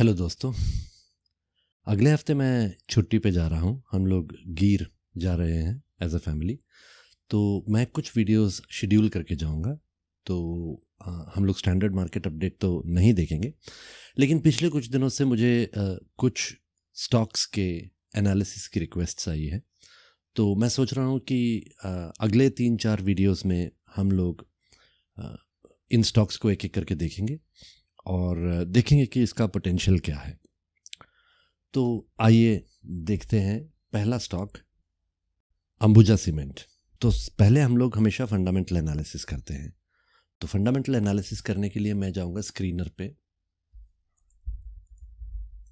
Hello दोस्तों। अगले हफ्ते मैं छुट्टी पे जा रहा हूँ। हम लोग गिर जा रहे हैं एज अ फैमिली। तो मैं कुछ वीडियोस शेड्यूल करके जाऊँगा। तो हम लोग स्टैंडर्ड मार्केट अपडेट तो नहीं देखेंगे, लेकिन पिछले कुछ दिनों से मुझे कुछ स्टॉक्स के एनालिसिस की रिक्वेस्ट्स आई है। तो मैं सोच रहा हूँ कि अगले 3-4 वीडियोस में हम लोग अ, इन स्टॉक्स को एक एक करके देखेंगे और देखेंगे कि इसका पोटेंशियल क्या है। तो आइए देखते हैं पहला स्टॉक, अंबुजा सीमेंट। तो पहले हम लोग हमेशा फंडामेंटल एनालिसिस करते हैं। तो फंडामेंटल एनालिसिस करने के लिए मैं जाऊंगा स्क्रीनर पे,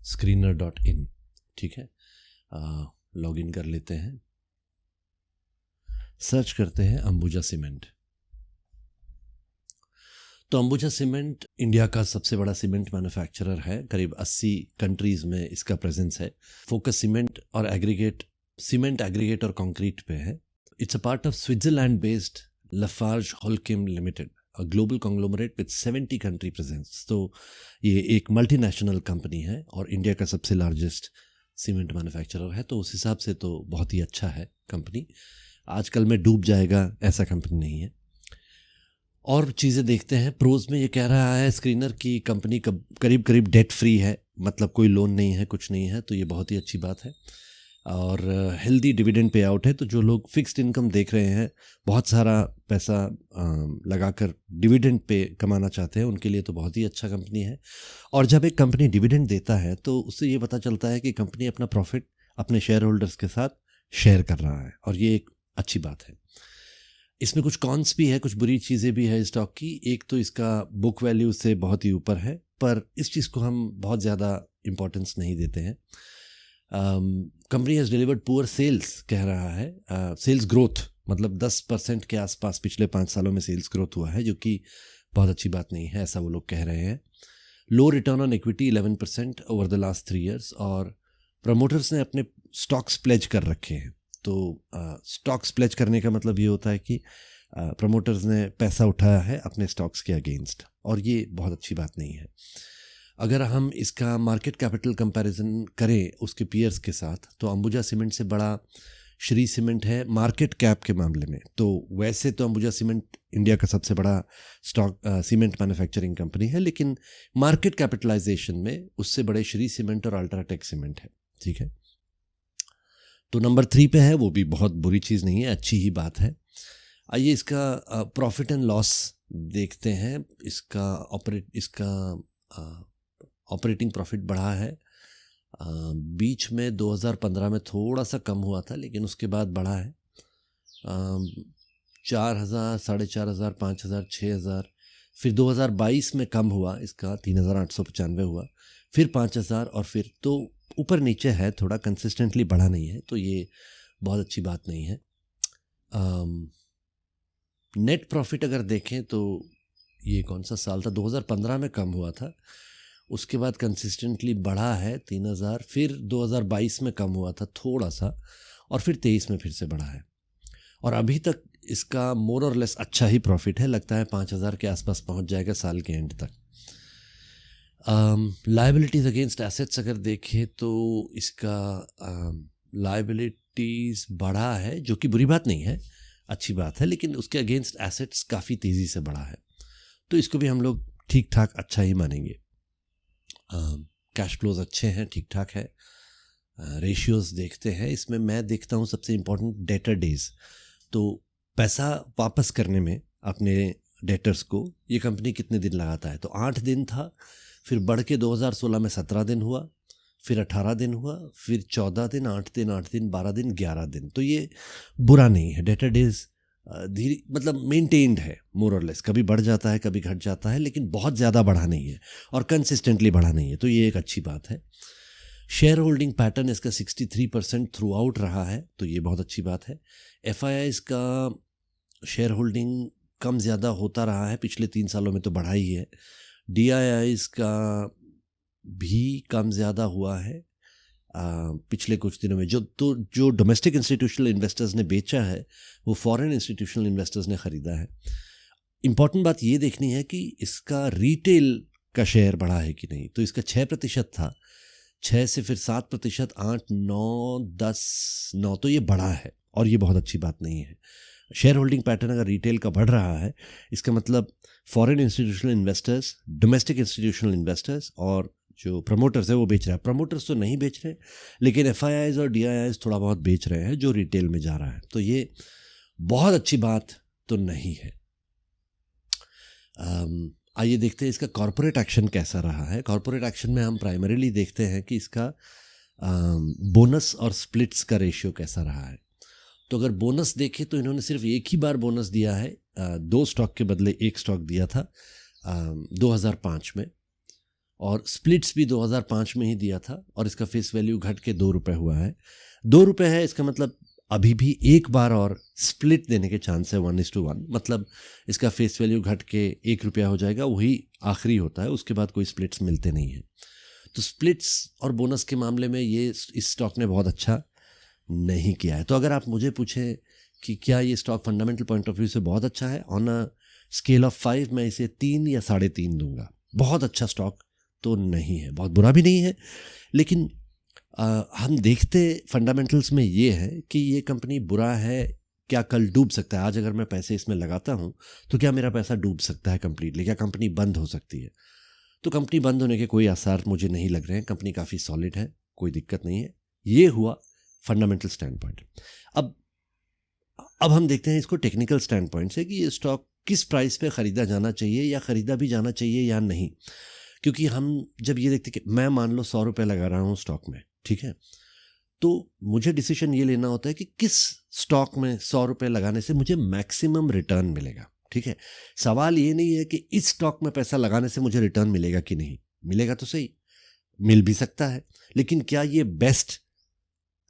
screener.in। ठीक है, लॉग इन कर लेते हैं, सर्च करते हैं अंबुजा सीमेंट। तो अंबुजा सीमेंट इंडिया का सबसे बड़ा सीमेंट मैन्युफैक्चरर है। करीब 80 कंट्रीज में इसका प्रेजेंस है। फोकस सीमेंट और एग्रीगेट और कंक्रीट पे है। It's a part of Switzerland based Lafarge Holcim limited, a global conglomerate with 70 country presence. तो ये एक मल्टीनेशनल कंपनी है और इंडिया का सबसे लार्जेस्ट सीमेंट मैन्युफैक्चरर है। तो उस हिसाब से तो बहुत ही अच्छा है कंपनी। आजकल में डूब जाएगा ऐसा कंपनी नहीं है। और चीज़ें देखते हैं। प्रोज में ये कह रहा है स्क्रीनर की कंपनी करीब करीब डेट फ्री है, मतलब कोई लोन नहीं है, कुछ नहीं है। तो ये बहुत ही अच्छी बात है। और हेल्दी डिविडेंड पे आउट है। तो जो लोग फिक्स्ड इनकम देख रहे हैं, बहुत सारा पैसा लगाकर डिविडेंड पे कमाना चाहते हैं, उनके लिए तो बहुत ही अच्छा कंपनी है। और जब एक कंपनी डिविडेंड देता है तो उससे ये पता चलता है कि कंपनी अपना प्रॉफिट अपने शेयर होल्डर्स के साथ शेयर कर रहा है, और ये एक अच्छी बात है। इसमें कुछ कॉन्स भी है, कुछ बुरी चीज़ें भी है स्टॉक की। एक तो इसका बुक वैल्यू से बहुत ही ऊपर है, पर इस चीज़ को हम बहुत ज़्यादा इम्पोर्टेंस नहीं देते हैं। Company has delivered poor sales, कह रहा है। सेल्स ग्रोथ मतलब 10% के आसपास पिछले 5 सालों में सेल्स ग्रोथ हुआ है, जो कि बहुत अच्छी बात नहीं है, ऐसा वो लोग कह रहे हैं। Low return on equity 11% over the last 3 years. और प्रमोटर्स ने अपने स्टॉक्स प्लेज कर रखे हैं। तो स्टॉक्स प्लेज करने का मतलब ये होता है कि प्रमोटर्स ने पैसा उठाया है अपने स्टॉक्स के अगेंस्ट, और ये बहुत अच्छी बात नहीं है। अगर हम इसका मार्केट कैपिटल कंपैरिजन करें उसके पीयर्स के साथ, तो अंबुजा सीमेंट से बड़ा श्री सीमेंट है मार्केट कैप के मामले में। तो वैसे तो अंबुजा सीमेंट इंडिया का सबसे बड़ा स्टॉक सीमेंट मैन्युफैक्चरिंग कंपनी है, लेकिन मार्केट कैपिटलाइजेशन में उससे बड़े श्री सीमेंट और अल्ट्राटेक सीमेंट है। ठीक है, तो नंबर 3 पे है, वो भी बहुत बुरी चीज़ नहीं है, अच्छी ही बात है। आइए इसका प्रॉफिट एंड लॉस देखते हैं। इसका ऑपरेटिंग प्रॉफिट बढ़ा है। बीच में 2015 में थोड़ा सा कम हुआ था, लेकिन उसके बाद बढ़ा है। 4,000, 4,500, 5,000, 6,000। फिर 2022 में कम हुआ, इसका 3,895 हुआ, फिर 5,000, और फिर तो ऊपर नीचे है, थोड़ा कंसिस्टेंटली बढ़ा नहीं है। तो ये बहुत अच्छी बात नहीं है। नेट प्रॉफिट अगर देखें तो ये कौन सा साल था, 2015 में कम हुआ था, उसके बाद कंसिस्टेंटली बढ़ा है 3,000, फिर 2022 में कम हुआ था थोड़ा सा, और फिर 23 में फिर से बढ़ा है। और अभी तक इसका मोर और लेस अच्छा ही प्रॉफिट है, लगता है 5,000 के आसपास पहुंच जाएगा साल के एंड तक। लायबिलिटीज़ अगेंस्ट एसेट्स अगर देखें तो इसका लायबिलिटीज़ बढ़ा है, जो कि बुरी बात नहीं है, अच्छी बात है, लेकिन उसके अगेंस्ट एसेट्स काफ़ी तेज़ी से बढ़ा है। तो इसको भी हम लोग ठीक ठाक अच्छा ही मानेंगे। कैश फ्लोज अच्छे हैं, ठीक ठाक है। रेशियोज़ देखते हैं, इसमें मैं देखता हूँ सबसे इम्पोर्टेंट डेटर डेज। तो पैसा वापस करने में अपने डेटर्स को ये कंपनी कितने दिन लगाता है, तो 8 दिन था, फिर बढ़ के 2016 में 17 दिन हुआ, फिर 18 दिन हुआ, फिर 14 दिन, 8 दिन, 8 दिन, 12 दिन, 11 दिन। तो ये बुरा नहीं है। डेटर डेज धीरे मतलब मेंटेन्ड है, मोर और लेस। कभी बढ़ जाता है, कभी घट जाता है, लेकिन बहुत ज़्यादा बढ़ा नहीं है और कंसिस्टेंटली बढ़ा नहीं है। तो ये एक अच्छी बात है। शेयर होल्डिंग पैटर्न इसका 63% थ्रू आउट रहा है, तो ये बहुत अच्छी बात है। FIIs का शेयर होल्डिंग कम ज़्यादा होता रहा है, पिछले 3 सालों में तो बढ़ा ही है। DIIs का भी कम ज़्यादा हुआ है पिछले कुछ दिनों में। जो डोमेस्टिक इंस्टीट्यूशनल इन्वेस्टर्स ने बेचा है, वो फॉरेन इंस्टीट्यूशनल इन्वेस्टर्स ने ख़रीदा है। इम्पॉर्टेंट बात ये देखनी है कि इसका रिटेल का शेयर बढ़ा है कि नहीं। तो इसका 6% था, 6 से फिर 7%, 8, 9, 10, 9, तो ये बढ़ा है और ये बहुत अच्छी बात नहीं है। शेयर होल्डिंग पैटर्न अगर रिटेल का बढ़ रहा है, इसका मतलब foreign institutional investors, domestic institutional investors और जो प्रमोटर्स है वो बेच रहा है। प्रमोटर्स तो नहीं बेच रहे, लेकिन एफआईआईज और डीआईआईज थोड़ा बहुत बेच रहे हैं जो रिटेल में जा रहा है, तो ये बहुत अच्छी बात तो नहीं है। आइए देखते हैं इसका कॉर्पोरेट एक्शन कैसा रहा है। कॉर्पोरेट एक्शन में हम प्राइमरीली देखते हैं कि इसका बोनस और स्प्लिट्स का रेशियो कैसा रहा है। तो अगर बोनस देखें तो इन्होंने सिर्फ एक ही बार बोनस दिया है, 2 स्टॉक के बदले 1 स्टॉक दिया था 2005 में, और स्प्लिट्स भी 2005 में ही दिया था, और इसका फेस वैल्यू घट के 2 रुपये हुआ है। 2 रुपये है, इसका मतलब अभी भी एक बार और स्प्लिट देने के चांस है 1:1, मतलब इसका फेस वैल्यू घट के 1 रुपया हो जाएगा, वही आखिरी होता है, उसके बाद कोई स्प्लिट्स मिलते नहीं हैं। तो स्प्लिट्स और बोनस के मामले में ये इस स्टॉक ने बहुत अच्छा नहीं किया है। तो अगर आप मुझे पूछें कि क्या ये stock fundamental point of view से बहुत अच्छा है, ऑन अ स्केल ऑफ 5 मैं इसे 3 या 3.5 दूंगा। बहुत अच्छा स्टॉक तो नहीं है, बहुत बुरा भी नहीं है, लेकिन हम देखते फंडामेंटल्स में ये है कि ये कंपनी बुरा है, क्या कल डूब सकता है। आज अगर मैं पैसे इसमें लगाता हूँ तो क्या मेरा पैसा डूब सकता है कंप्लीटली, क्या कंपनी बंद हो सकती है। तो कंपनी बंद होने के कोई आसार मुझे नहीं लग रहे हैं, कंपनी काफ़ी सॉलिड है, कोई दिक्कत नहीं है। ये हुआ फंडामेंटल स्टैंड पॉइंट। अब हम देखते हैं इसको टेक्निकल स्टैंड पॉइंट से कि ये स्टॉक किस प्राइस पे ख़रीदा जाना चाहिए या ख़रीदा भी जाना चाहिए या नहीं। क्योंकि हम जब ये देखते कि मैं मान लो 100 रुपये लगा रहा हूँ स्टॉक में, ठीक है, तो मुझे डिसीजन ये लेना होता है कि किस स्टॉक में 100 रुपये लगाने से मुझे मैक्सिमम रिटर्न मिलेगा। ठीक है, सवाल ये नहीं है कि इस स्टॉक में पैसा लगाने से मुझे रिटर्न मिलेगा कि नहीं। मिलेगा तो सही, मिल भी सकता है, लेकिन क्या ये बेस्ट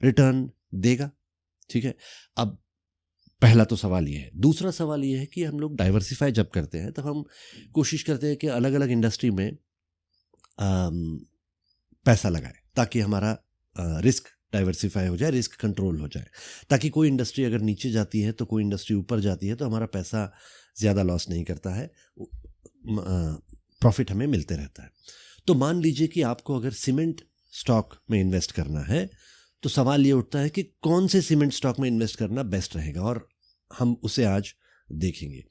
रिटर्न देगा। ठीक है, अब पहला तो सवाल ये है। दूसरा सवाल ये है कि हम लोग डाइवर्सिफाई जब करते हैं तो हम कोशिश करते हैं कि अलग अलग इंडस्ट्री में पैसा लगाए ताकि हमारा रिस्क डाइवर्सिफाई हो जाए, रिस्क कंट्रोल हो जाए, ताकि कोई इंडस्ट्री अगर नीचे जाती है तो कोई इंडस्ट्री ऊपर जाती है तो हमारा पैसा ज़्यादा लॉस नहीं करता है, प्रॉफिट हमें मिलते रहता है। तो मान लीजिए कि आपको अगर सीमेंट स्टॉक में इन्वेस्ट करना है तो सवाल ये उठता है कि कौन से सीमेंट स्टॉक में इन्वेस्ट करना बेस्ट रहेगा, और हम उसे आज देखेंगे।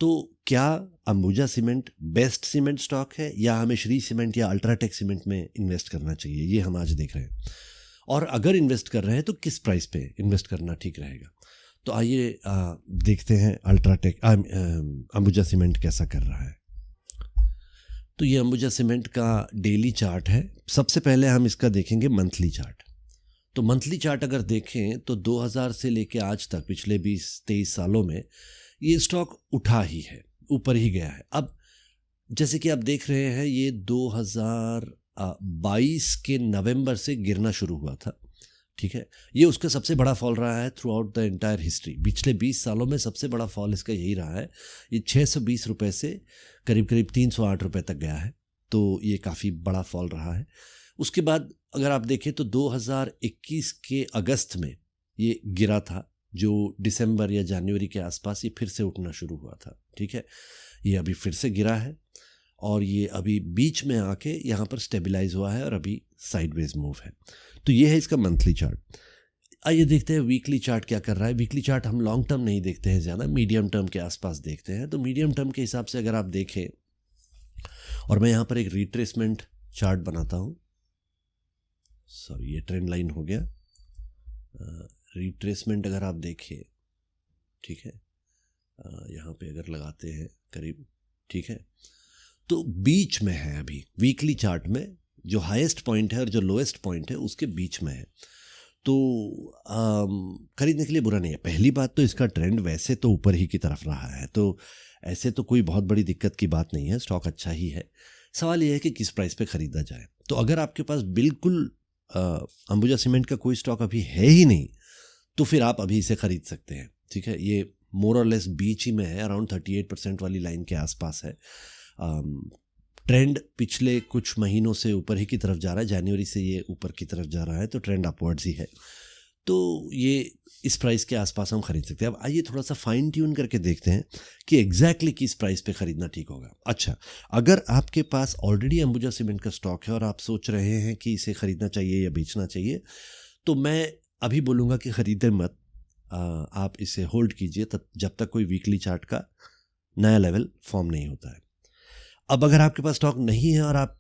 तो क्या Ambuja cement best cement stock है या हमें श्री सीमेंट या अल्ट्राटेक सीमेंट में इन्वेस्ट करना चाहिए, ये हम आज देख रहे हैं। और अगर इन्वेस्ट कर रहे हैं तो किस प्राइस पे इन्वेस्ट करना ठीक रहेगा। तो आइए देखते हैं अल्ट्राटेक अंबुजा सीमेंट कैसा कर रहा है। तो ये अंबुजा सीमेंट का डेली चार्ट है। सबसे पहले हम इसका देखेंगे मंथली चार्ट। तो मंथली चार्ट अगर देखें तो 2000 से लेके आज तक पिछले 20-23 सालों में ये स्टॉक उठा ही है, ऊपर ही गया है। अब जैसे कि आप देख रहे हैं ये 2022 के नवंबर से गिरना शुरू हुआ था। ठीक है, ये उसका सबसे बड़ा फॉल रहा है through out the entire history. पिछले 20 सालों में सबसे बड़ा फॉल इसका यही रहा है। ये 620 रुपये से करीब करीब 308 रुपये तक गया है, तो ये काफ़ी बड़ा फॉल रहा है। उसके बाद अगर आप देखें तो 2021 के अगस्त में ये गिरा था, जो दिसंबर या जनवरी के आसपास ये फिर से उठना शुरू हुआ था। ठीक है, ये अभी फिर से गिरा है और ये अभी बीच में आके यहाँ पर स्टेबलाइज हुआ है और अभी साइडवेज मूव है। तो ये है इसका मंथली चार्ट। आइए देखते हैं वीकली चार्ट क्या कर रहा है। वीकली चार्ट हम लॉन्ग टर्म नहीं देखते हैं ज़्यादा, मीडियम टर्म के आसपास देखते हैं। तो मीडियम टर्म के हिसाब से अगर आप देखें, और मैं यहाँ पर एक रिट्रेसमेंट चार्ट बनाता हूँ, सॉरी ये ट्रेंड लाइन हो गया। रिट्रेसमेंट अगर आप देखें, ठीक है, यहाँ पे अगर लगाते हैं करीब, ठीक है, तो बीच में है अभी वीकली चार्ट में, जो हाईएस्ट पॉइंट है और जो लोएस्ट पॉइंट है उसके बीच में है। तो खरीदने के लिए बुरा नहीं है। पहली बात तो इसका ट्रेंड वैसे तो ऊपर ही की तरफ रहा है, तो ऐसे तो कोई बहुत बड़ी दिक्कत की बात नहीं है, स्टॉक अच्छा ही है। सवाल यह है कि किस प्राइस पे ख़रीदा जाए। तो अगर आपके पास बिल्कुल अंबुजा सीमेंट का कोई स्टॉक अभी है ही नहीं तो फिर आप अभी इसे ख़रीद सकते हैं। ठीक है, ये मोर और लेस बीच ही में है, अराउंड 38% वाली लाइन के आसपास है। ट्रेंड पिछले कुछ महीनों से ऊपर ही की तरफ जा रहा है, जनवरी से ये ऊपर की तरफ जा रहा है, तो ट्रेंड अपवर्ड्स ही है। तो ये इस प्राइस के आसपास हम खरीद सकते हैं। अब आइए थोड़ा सा फाइन ट्यून करके देखते हैं कि एग्जैक्टली किस प्राइस पे खरीदना ठीक होगा। अच्छा, अगर आपके पास ऑलरेडी अंबुजा सीमेंट का स्टॉक है और आप सोच रहे हैं कि इसे खरीदना चाहिए या बेचना चाहिए, तो मैं अभी बोलूँगा कि खरीदें मत। आप इसे होल्ड कीजिए तब जब तक कोई वीकली चार्ट का नया लेवल फॉर्म नहीं होता है। अब अगर आपके पास स्टॉक नहीं है और आप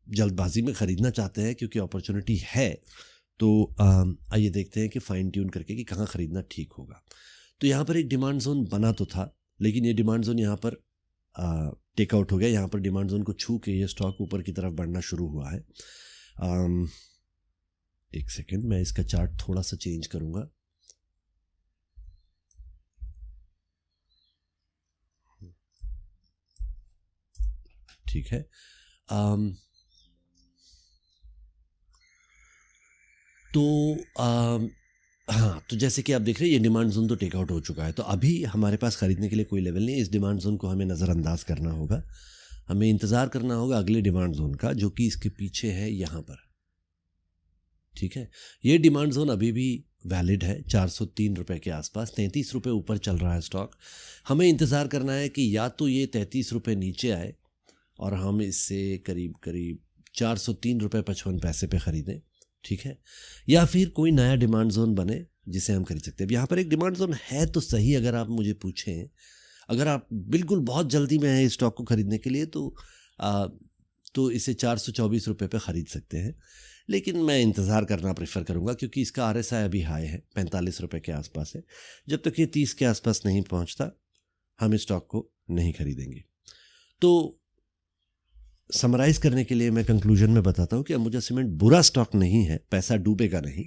जल्दबाजी में ख़रीदना चाहते हैं क्योंकि अपॉर्चुनिटी है, तो आइए देखते हैं कि फाइन ट्यून करके कि कहाँ ख़रीदना ठीक होगा। तो यहाँ पर एक डिमांड जोन बना तो था, लेकिन ये डिमांड जोन यहाँ पर टेकआउट हो गया। यहाँ पर डिमांड जोन को छू के ये स्टॉक ऊपर की तरफ बढ़ना शुरू हुआ है। एक सेकेंड, मैं इसका चार्ट थोड़ा सा चेंज करूँगा। ठीक है। हाँ, तो जैसे कि आप देख रहे हैं ये डिमांड जोन तो टेकआउट हो चुका है, तो अभी हमारे पास ख़रीदने के लिए कोई लेवल नहीं है। इस डिमांड जोन को हमें नज़रअंदाज करना होगा, हमें इंतज़ार करना होगा अगले डिमांड जोन का, जो कि इसके पीछे है यहाँ पर। ठीक है, ये डिमांड जोन अभी भी वैलिड है 403 रुपये के आसपास, 33 रुपये ऊपर चल रहा है स्टॉक। हमें इंतज़ार करना है कि या तो ये 33 रुपये नीचे आए और हम इससे करीब करीब 403 रुपये 55 पैसे पे ख़रीदें, ठीक है, या फिर कोई नया डिमांड जोन बने जिसे हम खरीद सकते हैं। अब यहाँ पर एक डिमांड जोन है तो सही, अगर आप मुझे पूछें, अगर आप बिल्कुल बहुत जल्दी में हैं इस स्टॉक को ख़रीदने के लिए, तो इसे 424 रुपये पे ख़रीद सकते हैं, लेकिन मैं इंतज़ार करना प्रेफर करूँगा क्योंकि इसका RSI अभी हाई है, 45 रुपये के आसपास है। जब तक ये 30 के आसपास नहीं पहुँचता, हम इस स्टॉक को नहीं खरीदेंगे। तो समराइज़ करने के लिए मैं कंक्लूजन में बताता हूँ कि अंबुजा सीमेंट बुरा स्टॉक नहीं है, पैसा डूबेगा नहीं।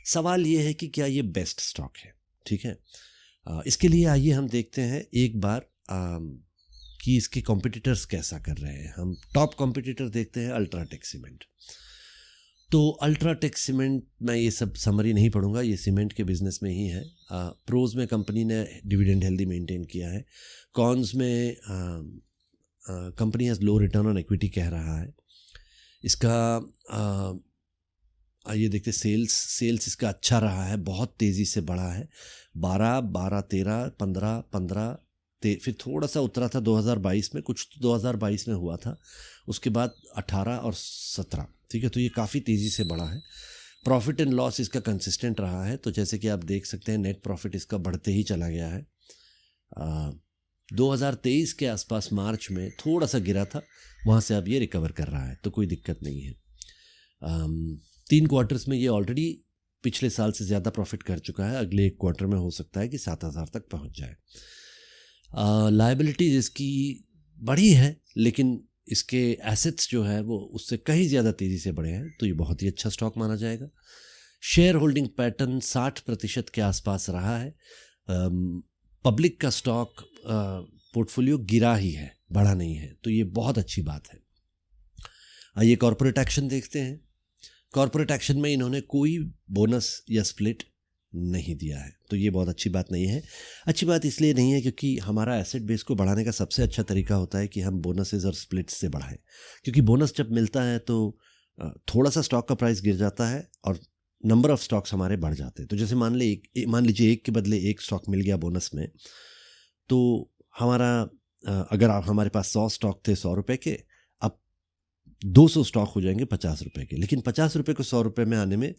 सवाल ये है कि क्या ये बेस्ट स्टॉक है, ठीक है। इसके लिए आइए हम देखते हैं एक बार कि इसके कॉम्पिटिटर्स कैसा कर रहे हैं। हम टॉप कॉम्पिटिटर देखते हैं अल्ट्राटेक सीमेंट। तो अल्ट्राटेक सीमेंट, मैं ये सब समरी नहीं पढ़ूंगा, ये सीमेंट के बिजनेस में ही है। प्रोज में कंपनी ने डिविडेंड हेल्दी मेंटेन किया है, कॉन्स में company has low return on equity कह रहा है। इसका आइए देखते, सेल्स इसका अच्छा रहा है, बहुत तेज़ी से बढ़ा है, 12, 13, 15, फिर थोड़ा सा उतरा था 2022 में, कुछ तो 2022 में हुआ था, उसके बाद 18 और 17, ठीक है। तो ये काफ़ी तेज़ी से बढ़ा है। प्रॉफिट एंड लॉस इसका कंसिस्टेंट रहा है, तो जैसे कि आप देख सकते हैं नेट प्रॉफिट इसका बढ़ते ही चला गया है। 2023 के आसपास मार्च में थोड़ा सा गिरा था, वहाँ से अब ये रिकवर कर रहा है, तो कोई दिक्कत नहीं है। 3 क्वार्टर्स में ये ऑलरेडी पिछले साल से ज़्यादा प्रॉफिट कर चुका है, अगले एक क्वार्टर में हो सकता है कि 7,000 तक पहुँच जाए। लायबिलिटीज इसकी बढ़ी है, लेकिन इसके एसेट्स जो है वो उससे कहीं ज़्यादा तेज़ी से बढ़े हैं, तो ये बहुत ही अच्छा स्टॉक माना जाएगा। शेयर होल्डिंग पैटर्न 60% के आसपास रहा है। पब्लिक का स्टॉक पोर्टफोलियो गिरा ही है, बढ़ा नहीं है, तो ये बहुत अच्छी बात है। आइए कॉर्पोरेट एक्शन देखते हैं। कॉर्पोरेट एक्शन में इन्होंने कोई बोनस या स्प्लिट नहीं दिया है, तो ये बहुत अच्छी बात नहीं है। अच्छी बात इसलिए नहीं है क्योंकि हमारा एसेट बेस को बढ़ाने का सबसे अच्छा तरीका होता है कि हम बोनसेस और स्प्लिट्स से बढ़ाएं, क्योंकि बोनस जब मिलता है तो थोड़ा सा स्टॉक का प्राइस गिर जाता है और नंबर ऑफ स्टॉक्स हमारे बढ़ जाते हैं। तो जैसे मान लीजिए एक के बदले एक स्टॉक मिल गया बोनस में, तो हमारा अगर आप हमारे पास 100 स्टॉक थे 100 रुपये के, अब 200 स्टॉक हो जाएंगे 50 रुपये के, लेकिन 50 रुपये को 100 रुपये में आने में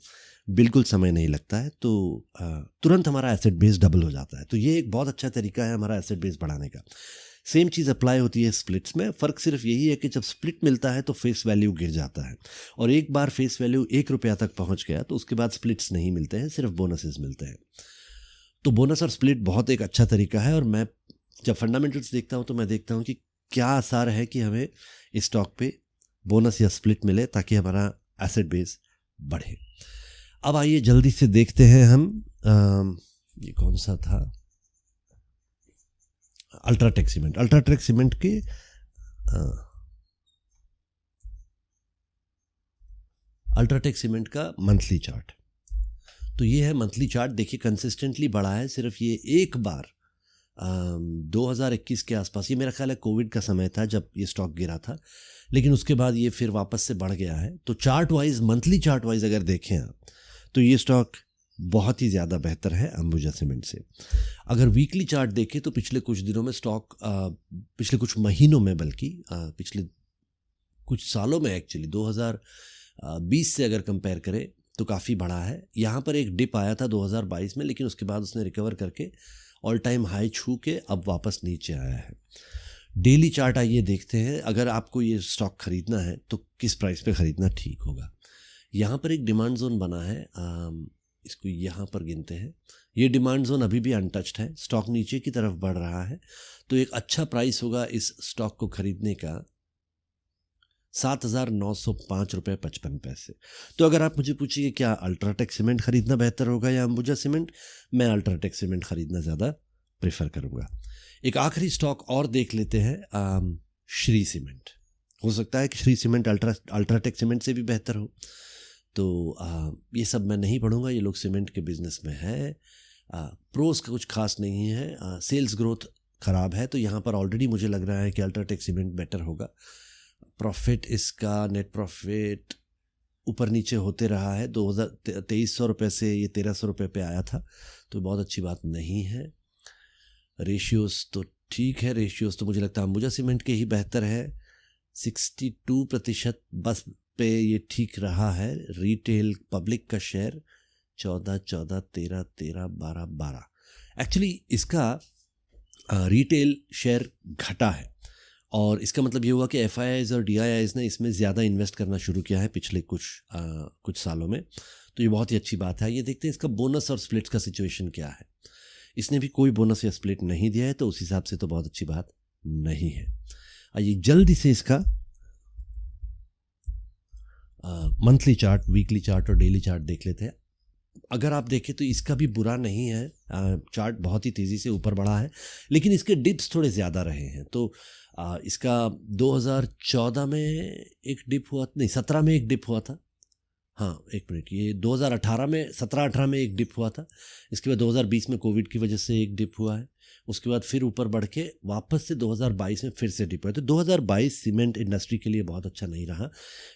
बिल्कुल समय नहीं लगता है, तो तुरंत हमारा एसेट बेस डबल हो जाता है। तो ये एक बहुत अच्छा तरीका है हमारा एसेट बेस बढ़ाने का। सेम चीज़ अप्लाई होती है स्प्लिट्स में। फ़र्क सिर्फ यही है कि जब स्प्लिट मिलता है तो फेस वैल्यू गिर जाता है, और एक बार फेस वैल्यू 1 रुपया तक पहुंच गया तो उसके बाद स्प्लिट्स नहीं मिलते हैं, सिर्फ बोनसेस मिलते हैं। तो बोनस और स्प्लिट बहुत एक अच्छा तरीका है, और मैं जब फंडामेंटल्स देखता हूँ तो मैं देखता हूँ कि क्या आसार है कि हमें इस स्टॉक पे बोनस या स्प्लिट मिले ताकि हमारा एसेट बेस बढ़े। अब आइए जल्दी से देखते हैं हम, ये कौन सा था, अल्ट्राटेक सीमेंट। अल्ट्राटेक सीमेंट के अल्ट्राटेक सीमेंट का मंथली चार्ट, तो ये है मंथली चार्ट। देखिए कंसिस्टेंटली बढ़ा है, सिर्फ ये एक बार 2021 के आसपास, ये मेरा ख्याल है कोविड का समय था जब ये स्टॉक गिरा था, लेकिन उसके बाद ये फिर वापस से बढ़ गया है। तो chart wise, monthly chart wise अगर देखें आप, तो ये स्टॉक बहुत ही ज़्यादा बेहतर है अंबुजा सीमेंट से। अगर वीकली चार्ट देखें तो पिछले कुछ दिनों में स्टॉक, पिछले कुछ महीनों में, बल्कि पिछले कुछ सालों में, एक्चुअली 2020 से अगर कंपेयर करें तो काफ़ी बढ़ा है। यहाँ पर एक डिप आया था 2022 में, लेकिन उसके बाद उसने रिकवर करके ऑल टाइम हाई छू के अब वापस नीचे आया है। डेली चार्ट आइए देखते हैं। अगर आपको ये स्टॉक खरीदना है तो किस प्राइस पे खरीदना ठीक होगा। यहाँ पर एक डिमांड जोन बना है, इसको यहाँ पर गिनते हैं। ये डिमांड जोन अभी भी अनटच्ड है, स्टॉक नीचे की तरफ बढ़ रहा है, तो एक अच्छा प्राइस होगा इस स्टॉक को खरीदने का 7,905 रुपये 55 पैसे। तो अगर आप मुझे पूछिए क्या अल्ट्राटेक सीमेंट खरीदना बेहतर होगा या अंबुजा सीमेंट, मैं अल्ट्राटेक सीमेंट खरीदना ज़्यादा प्रेफर करूँगा। एक आखिरी स्टॉक और देख लेते हैं, श्री सीमेंट। हो सकता है कि श्री सीमेंट अल्ट्राटेक सीमेंट से भी बेहतर हो, तो ये सब मैं नहीं पढ़ूंगा, ये लोग सीमेंट के बिजनेस में है। प्रोस का कुछ खास नहीं है, सेल्स ग्रोथ ख़राब है, तो यहाँ पर ऑलरेडी मुझे लग रहा है कि अल्ट्राटेक सीमेंट बेटर होगा। प्रॉफिट इसका, नेट प्रॉफिट ऊपर नीचे होते रहा है, 2300 रुपये से ये 1300 रुपये पे आया था, तो बहुत अच्छी बात नहीं है। रेशियोज़ तो ठीक है, रेशियोज़ तो मुझे लगता है अंबुजा सीमेंट के ही बेहतर है। 62% बस पे ये ठीक रहा है। रिटेल पब्लिक का शेयर 14, 13, 13, 12, 12। एक्चुअली इसका रिटेल शेयर घटा है, और इसका मतलब ये हुआ कि FIIs और DIIs ने इसमें ज़्यादा इन्वेस्ट करना शुरू किया है पिछले कुछ सालों में, तो ये बहुत ही अच्छी बात है। ये देखते हैं इसका बोनस और स्प्लिट्स का सिचुएशन क्या है। इसने भी कोई बोनस या स्प्लिट नहीं दिया है, तो उस हिसाब से तो बहुत अच्छी बात नहीं है। आइए जल्दी से इसका मंथली चार्ट, वीकली चार्ट और डेली चार्ट देख लेते हैं। अगर आप देखें तो इसका भी बुरा नहीं है, चार्ट बहुत ही तेज़ी से ऊपर बढ़ा है, लेकिन इसके डिप्स थोड़े ज़्यादा रहे हैं। तो इसका 2014 में एक डिप हुआ, नहीं 17 में एक डिप हुआ था, हाँ एक मिनट, ये 2018 में, 17-18 में एक डिप हुआ था। इसके बाद 2020 में कोविड की वजह से एक डिप हुआ है, उसके बाद फिर ऊपर बढ़ के वापस से 2022 में फिर से डिप हुआ। तो 2022 सीमेंट इंडस्ट्री के लिए बहुत अच्छा नहीं रहा,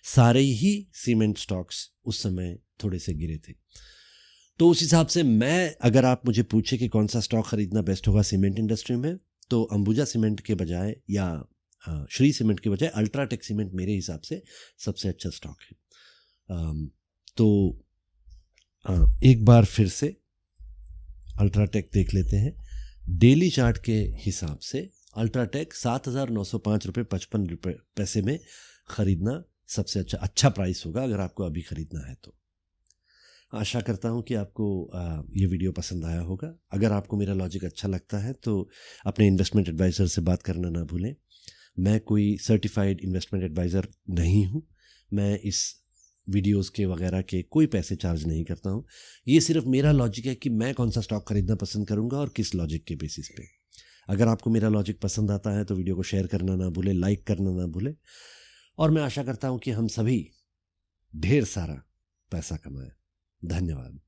सारे ही सीमेंट स्टॉक्स उस समय थोड़े से गिरे थे। तो उस हिसाब से मैं, अगर आप मुझे पूछे कि कौन सा स्टॉक खरीदना बेस्ट होगा सीमेंट इंडस्ट्री में, तो अंबुजा सीमेंट के बजाय या श्री सीमेंट के बजाय अल्ट्राटेक सीमेंट मेरे हिसाब से सबसे अच्छा स्टॉक है। तो एक बार फिर से अल्ट्राटेक देख लेते हैं। डेली चार्ट के हिसाब से अल्ट्राटेक 7,905 रुपये 55 रुपये पैसे में ख़रीदना सबसे अच्छा प्राइस होगा अगर आपको अभी ख़रीदना है तो। आशा करता हूँ कि आपको ये वीडियो पसंद आया होगा। अगर आपको मेरा लॉजिक अच्छा लगता है तो अपने इन्वेस्टमेंट एडवाइज़र से बात करना ना भूलें। मैं कोई सर्टिफाइड इन्वेस्टमेंट एडवाइज़र नहीं हूँ, मैं इस वीडियोस के वगैरह के कोई पैसे चार्ज नहीं करता हूँ। ये सिर्फ मेरा लॉजिक है कि मैं कौन सा स्टॉक खरीदना पसंद करूँगा और किस लॉजिक के बेसिस पे। अगर आपको मेरा लॉजिक पसंद आता है तो वीडियो को शेयर करना ना भूलें, लाइक करना ना भूलें, और मैं आशा करता हूँ कि हम सभी ढेर सारा पैसा कमाएं। धन्यवाद।